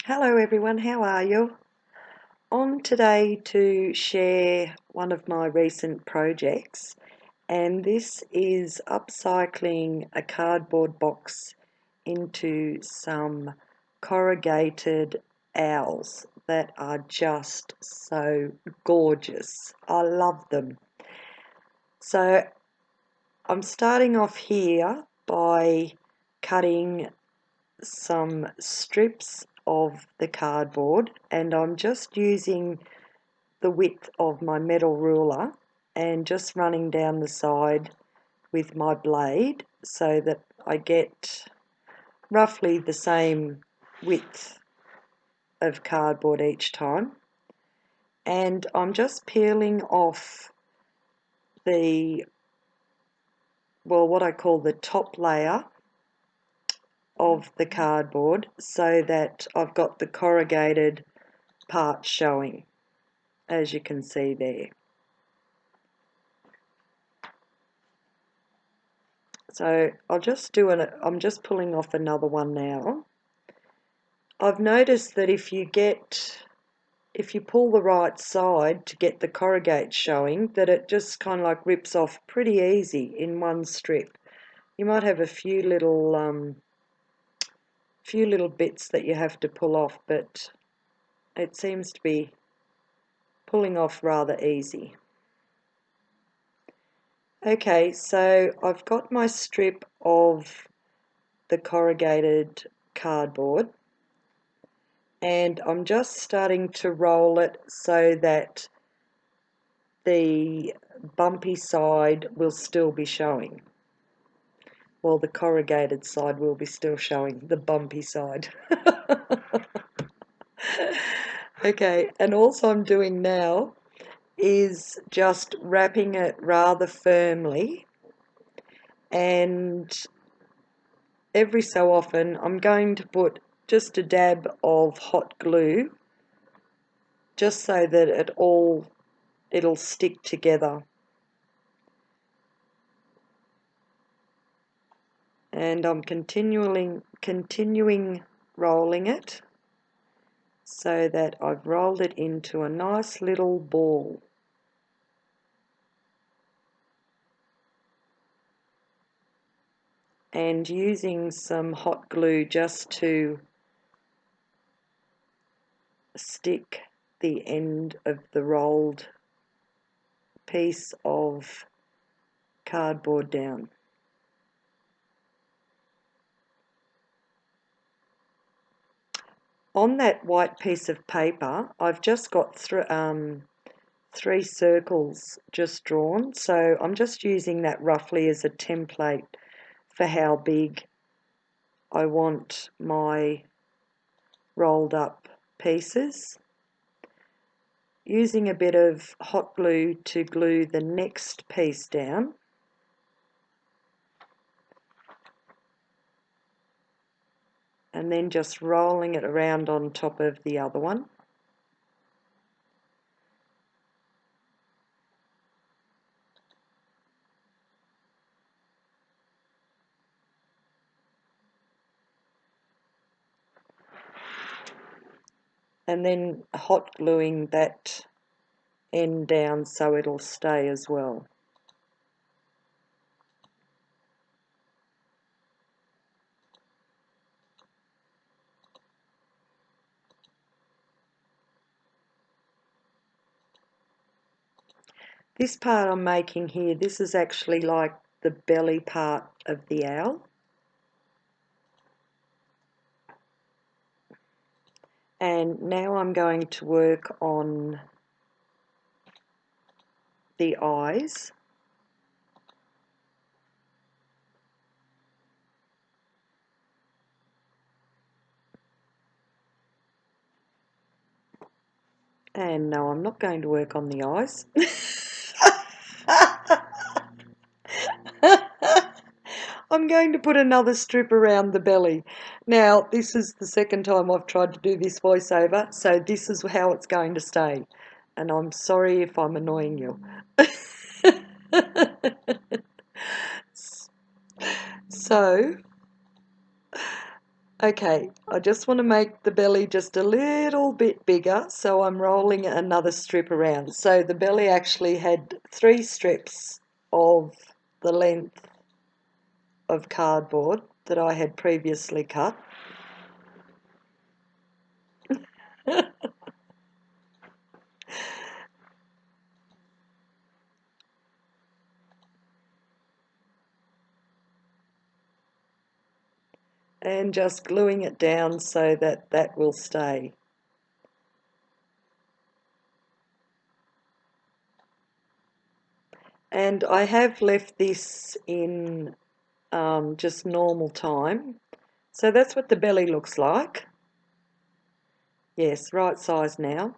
Hello everyone, how are you? On today to share one of my recent projects, and this is upcycling a cardboard box into some corrugated owls that are just so gorgeous. I love them. So I'm starting off here by cutting some strips of the cardboard, and I'm just using the width of my metal ruler and just running down the side with my blade so that I get roughly the same width of cardboard each time. And I'm just peeling off what I call the top layer of the cardboard so that I've got the corrugated part showing, as you can see there. So I'm just pulling off another one now. I've noticed that if you pull the right side to get the corrugate showing, that it just kind of like rips off pretty easy in one strip. You might have a few little bits that you have to pull off, but it seems to be pulling off rather easy. Okay, so I've got my strip of the corrugated cardboard, and I'm just starting to roll it so that the bumpy side will still be showing. Well, the corrugated side will be still showing, the bumpy side. Okay, and all I'm doing now is just wrapping it rather firmly, and every so often I'm going to put just a dab of hot glue just so that it'll stick together. And I'm continuing rolling it so that I've rolled it into a nice little ball. And using some hot glue just to stick the end of the rolled piece of cardboard down. On that white piece of paper, I've just got three circles just drawn, so I'm just using that roughly as a template for how big I want my rolled up pieces. Using a bit of hot glue to glue the next piece down. And then just rolling it around on top of the other one. And then hot gluing that end down so it'll stay as well. This part I'm making here, this is actually like the belly part of the owl. And now I'm going to work on the eyes. And no, I'm not going to work on the eyes. I'm going to put another strip around the belly. Now, this is the second time I've tried to do this voiceover, so this is how it's going to stay. And I'm sorry if I'm annoying you. So, Okay, I just want to make the belly just a little bit bigger, so I'm rolling another strip around. So the belly actually had 3 strips of the length of cardboard that I had previously cut. And just gluing it down so that that will stay. And I have left this in just normal time. So that's what the belly looks like. Yes, right size now.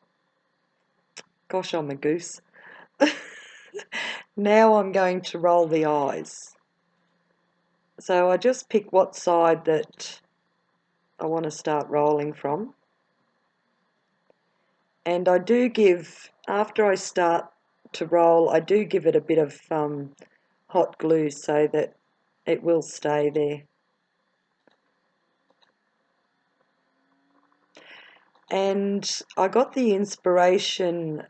Gosh, I'm a goose. Now I'm going to roll the eyes. So I just pick what side that I want to start rolling from. And I do give, after I start to roll, I do give it a bit of hot glue so that it will stay there. And I got the inspiration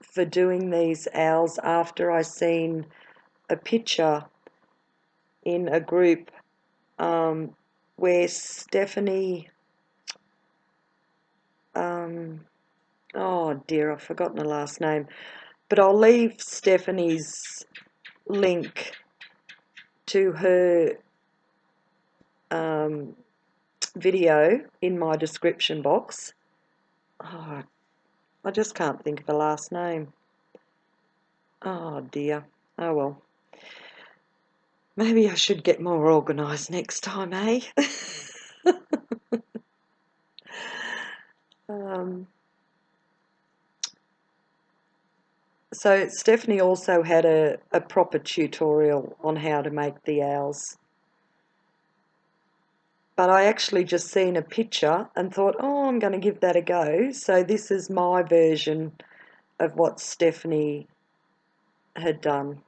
for doing these owls after I seen a picture in a group where Stephanie, oh dear, I've forgotten the last name, but I'll leave Stephanie's link to her video in my description box. Oh, I just can't think of the last name. Oh dear. Oh well. Maybe I should get more organised next time, eh? So Stephanie also had a proper tutorial on how to make the owls. But I actually just seen a picture and thought, oh, I'm going to give that a go. So this is my version of what Stephanie had done.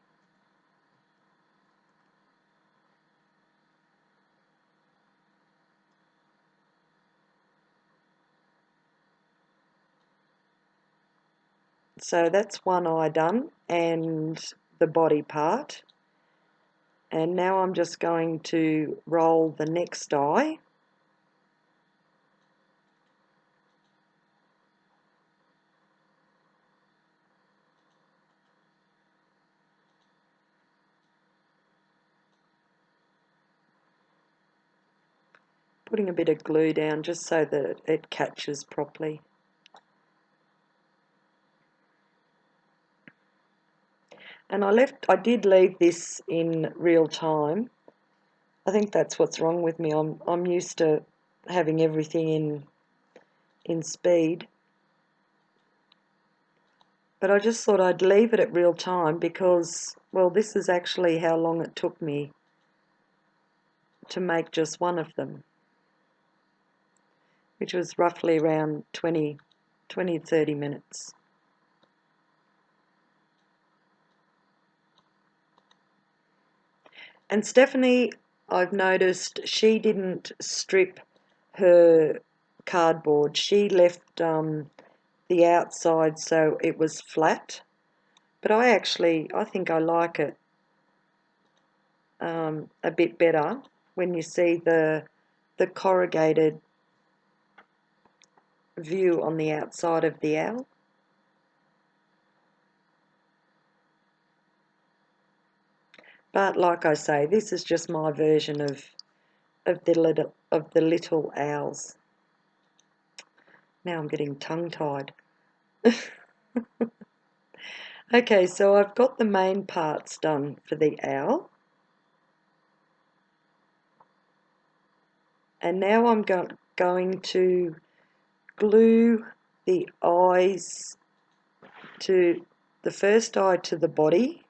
So that's one eye done and the body part. And now I'm just going to roll the next eye. Putting a bit of glue down just so that it catches properly. And I did leave this in real time. I think that's what's wrong with me. I'm used to having everything in speed. But I just thought I'd leave it at real time because, well, this is actually how long it took me to make just one of them, which was roughly around 20 to 30 minutes. And Stephanie, I've noticed, she didn't strip her cardboard. She left the outside so it was flat. But I think I like it a bit better when you see the corrugated view on the outside of the owl. But like I say, this is just my version of the little owls. Now I'm getting tongue-tied. Okay, so I've got the main parts done for the owl. And now I'm going to glue the eyes to the first eye to the body.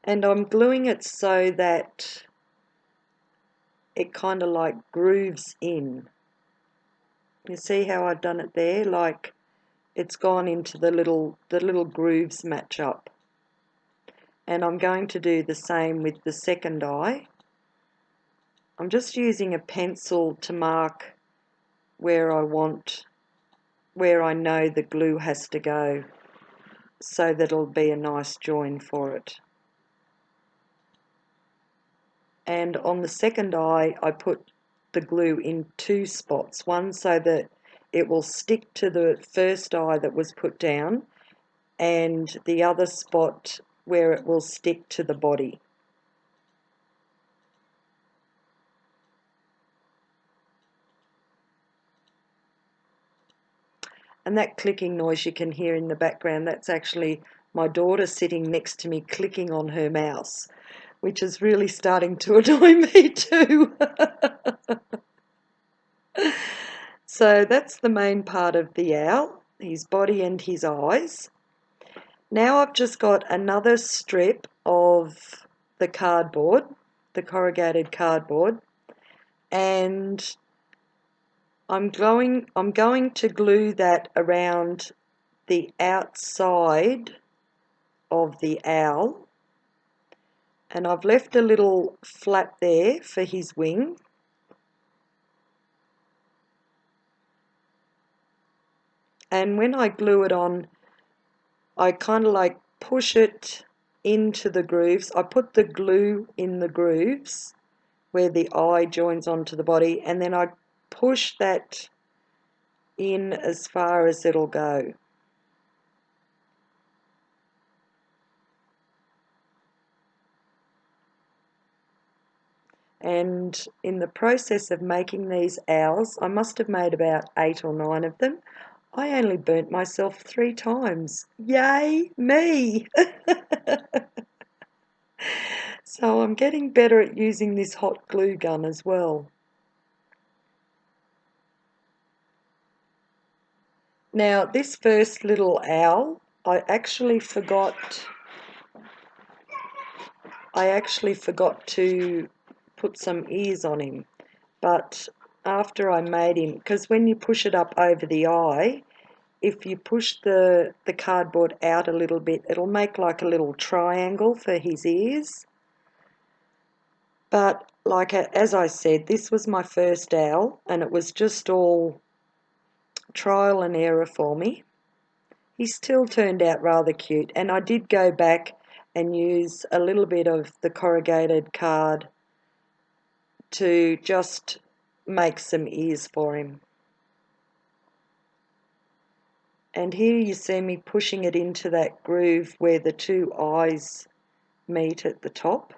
And I'm gluing it so that it kind of like grooves in. You see how I've done it there? Like it's gone into the little grooves match up. And I'm going to do the same with the second eye. I'm just using a pencil to mark where I know the glue has to go, so that it'll be a nice join for it. And on the second eye, I put the glue in 2 spots, one so that it will stick to the first eye that was put down, and the other spot where it will stick to the body. And that clicking noise you can hear in the background, that's actually my daughter sitting next to me clicking on her mouse, which is really starting to annoy me too. So that's the main part of the owl, his body and his eyes. Now I've just got another strip of the cardboard, the corrugated cardboard, and I'm going to glue that around the outside of the owl, and I've left a little flap there for his wing. And when I glue it on, I kind of like push it into the grooves. I put the glue in the grooves where the eye joins onto the body, and then I push that in as far as it'll go. And in the process of making these owls, I must have made about 8 or 9 of them. I only burnt myself 3 times. Yay, me! So I'm getting better at using this hot glue gun as well. Now, this first little owl, I actually forgot to put some ears on him. But after I made him, because when you push it up over the eye, if you push the cardboard out a little bit, it'll make like a little triangle for his ears. But like as I said, this was my first owl, and it was just all trial and error for me. He still turned out rather cute, and I did go back and use a little bit of the corrugated card to just make some ears for him. And here you see me pushing it into that groove where the 2 eyes meet at the top.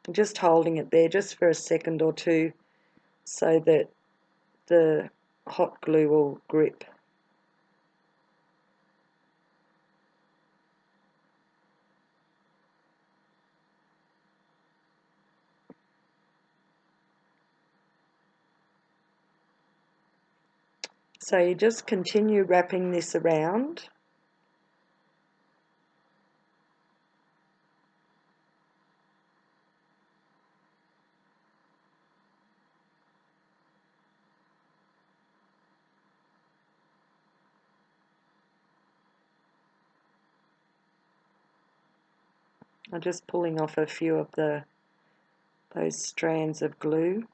I'm just holding it there just for a second or two so that the hot glue will grip. So you just continue wrapping this around. I'm just pulling off a few of those strands of glue.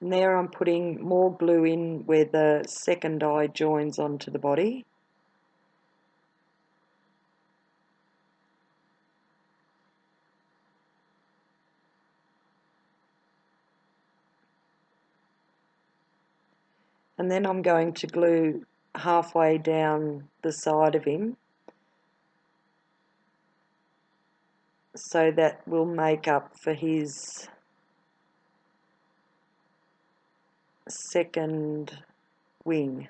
And there I'm putting more glue in where the second eye joins onto the body. And then I'm going to glue halfway down the side of him, so that will make up for his second wing.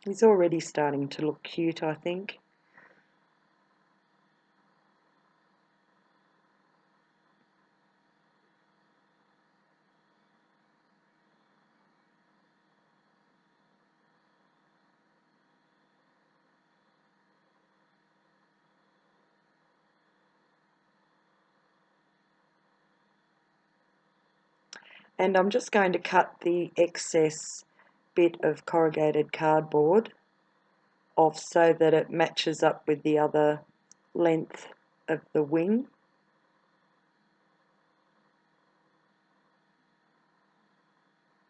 He's already starting to look cute, I think. And I'm just going to cut the excess bit of corrugated cardboard off so that it matches up with the other length of the wing.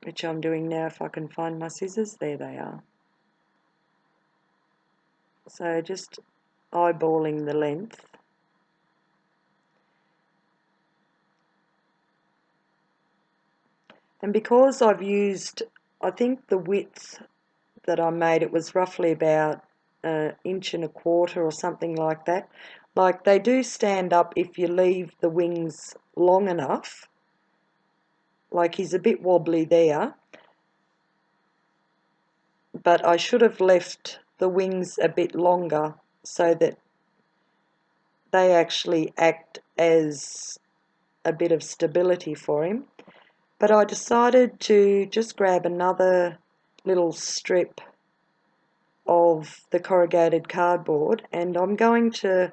Which I'm doing now if I can find my scissors. There they are. So just eyeballing the length. And because I've used, I think the width that I made, it was roughly about an inch and a quarter or something like that. Like, they do stand up if you leave the wings long enough. Like, he's a bit wobbly there, but I should have left the wings a bit longer so that they actually act as a bit of stability for him. But I decided to just grab another little strip of the corrugated cardboard, and I'm going to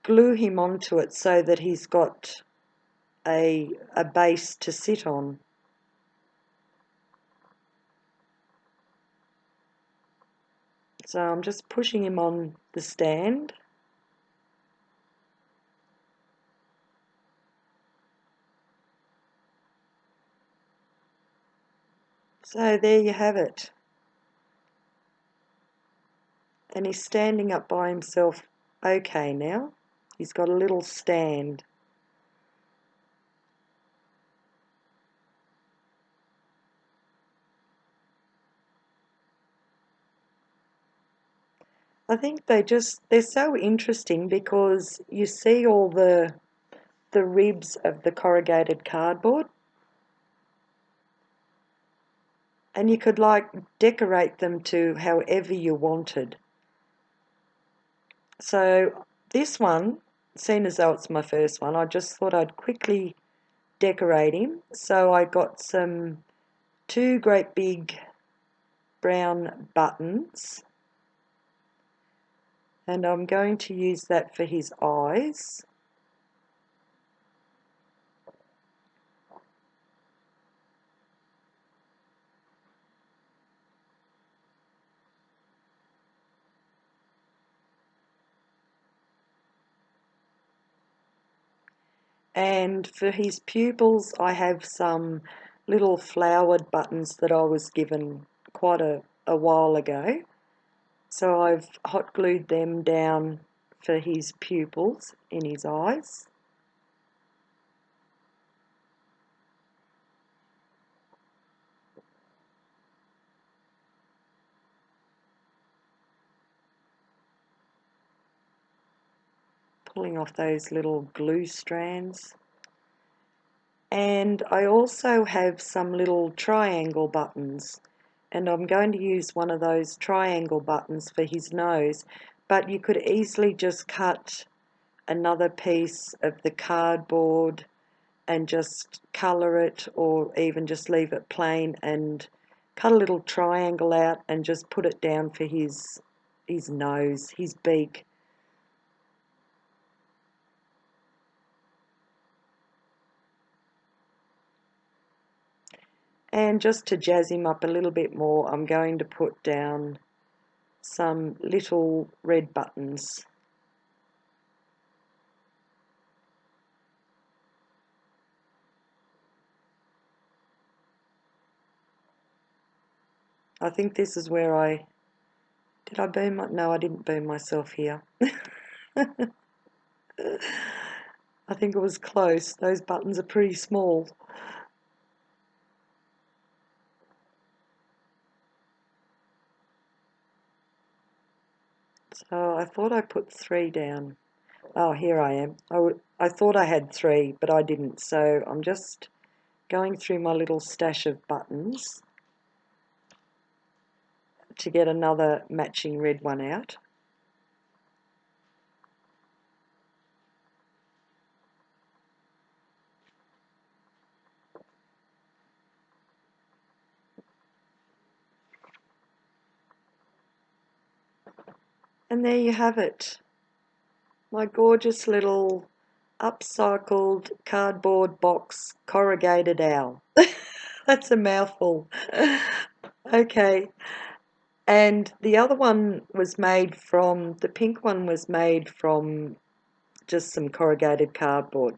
glue him onto it so that he's got a base to sit on. So I'm just pushing him on the stand. So there you have it. And he's standing up by himself okay now. He's got a little stand. I think they're so interesting because you see all the ribs of the corrugated cardboard, and you could like decorate them to however you wanted. So this one, seeing as though it's my first one, I just thought I'd quickly decorate him. So I got two great big brown buttons, and I'm going to use that for his eyes. And for his pupils, I have some little flowered buttons that I was given quite a while ago. So I've hot glued them down for his pupils in his eyes. Pulling off those little glue strands. And I also have some little triangle buttons, and I'm going to use one of those triangle buttons for his nose, but you could easily just cut another piece of the cardboard and just colour it, or even just leave it plain and cut a little triangle out and just put it down for his nose, his beak. And just to jazz him up a little bit more, I'm going to put down some little red buttons. I think this is where did I burn my, no, I didn't burn myself here. I think it was close. Those buttons are pretty small. So I thought I put 3 down. Oh, here I am. I thought I had 3, but I didn't. So I'm just going through my little stash of buttons to get another matching red one out. And there you have it. My gorgeous little upcycled cardboard box corrugated owl. That's a mouthful. Okay. And the other one was the pink one was made from just some corrugated cardboard.